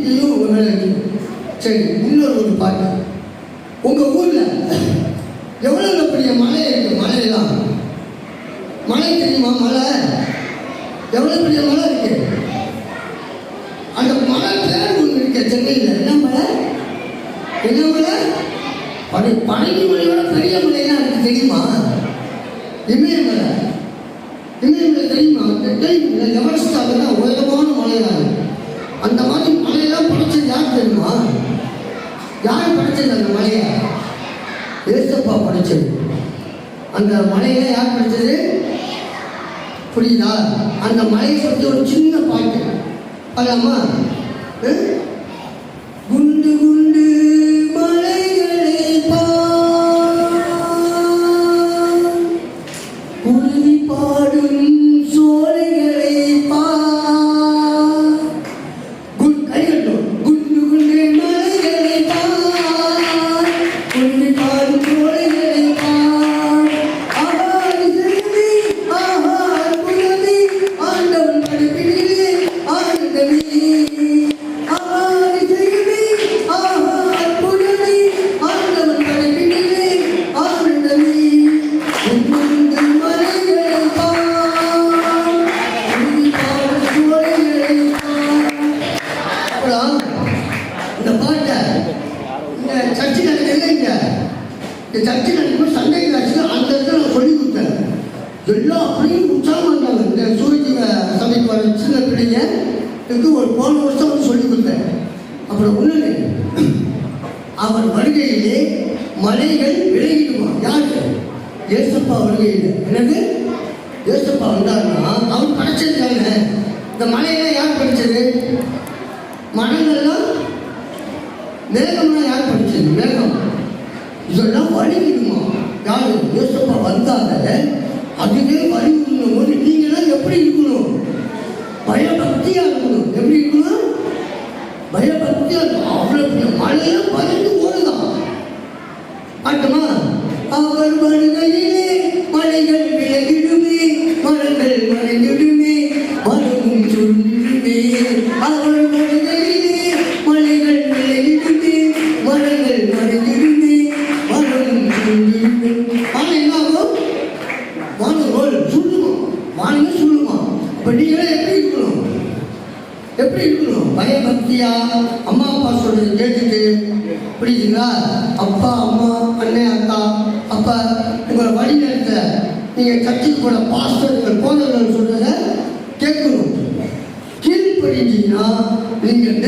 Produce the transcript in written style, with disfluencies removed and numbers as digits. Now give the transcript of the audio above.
நம்பிக்கையும் உங்க மேல இருக்கு. சரி, இன்னொரு ஒரு பாட்டு. உங்க ஊர்ல எவ்வளவு பெரிய மலை இருக்கு? மலையெல்லாம் மலை தெரியுமா? மலை எவ்வளவு பெரிய மலை இருக்கு? அந்த மலை பேர் ஒன்று இருக்க சென்னையில். என்ன மலை? என்ன மலை? பழனி மலையோட பெரிய மலையெல்லாம் இருக்கு தெரியுமா? இமயமலை. இமயமலை தெரியுமா? தெரியுமா? எவரெஸ்ட் தான் உயரமான மலைதான். அந்த மாதிரி மலையெல்லாம் படைச்சது யார் தெரியுமா? யார் படைச்சது அந்த மலையை? ஏசப்பா படைச்சது. அந்த மலையில யார் படைச்சது? புரியுதா? அந்த மலையை பற்றி ஒரு சின்ன பாட்டு அல்லாமா? குண்டு குண்டு மலைகளை குருவி பாடும் சோலைகளை கைகட்டும். குண்டு குண்டு மலைகளை குருவி பாடும் சோலைகளை ஆண்டவன் படைப்பினிலே ஆனந்தமே. இந்த பாட்டை இந்த சர்ச்சை நடக்கிறது. இந்த சர்ச்சை நடக்கும்போது சண்டை காட்சியில் அந்த இடத்துல நான் சொல்லி கொடுத்தேன். எல்லாம் அப்படியும் உற்சாகமாக இருந்தாங்க. இந்த சூரிய சபைக்கு வர சின்ன பிள்ளைங்க ஒரு போன வருஷம் வந்து சொல்லி கொடுத்தேன். அப்புறம் ஒன்று, அவர் வருகையிலே மலைகள் விலகிடுமா? யாரு? ஏசப்பா வருகையில். என்னது? ஏசப்பா வந்தாருன்னா அவர் படைச்சிருக்காங்க. இந்த மலையெல்லாம் யார் படித்தது? மரங்கள்லாம் மேகம்லாம் யார் படிச்சது? மேகம். இதெல்லாம் வழிவிடுமா? யாரு? ஏசப்பா வந்தாங்க. அதுவே வழிவிடணும் போது நீங்களாம் எப்படி இருக்கணும்? பயபக்தியா இருக்கணும். எப்படி இருக்கணும்? பயபக்தியா இருக்கணும். அவ்வளவு மழையும் பயந்து ஓடுதான். ஆட்டமா? அவர் வருகையிலே மலைகள் விலகிடுமே, மரங்கள் மறைந்திடுமே, மரமும் சொல்லிடுமே. அவர் வருகையிலே மலைகள் விலகிடுமே, மரங்கள் மறைந்திடுமே, மரமும் சொல்லிடுமே. ஆனால் என்ன ஆகும்? வானங்கள் சொல்லுமா? வானங்கள் சொல்லுமா? இப்போ நீங்களே எப்படி இருக்கணும்? எப்படி இருக்கணும்? பயபக்தியா அம்மா அப்பா சொல்றது கேட்டுட்டு, புரியுதுங்களா? அப்பா அம்மா அண்ணன் அக்கா அப்பா உங்களை வழி நடத்த நீங்கள் கட்சிக்கு போன பாஸ்டர்கள் போனவர்கள் சொல்றதை கேட்கணும். கீழ்படிஞ்சீங்கன்னா நீங்கள்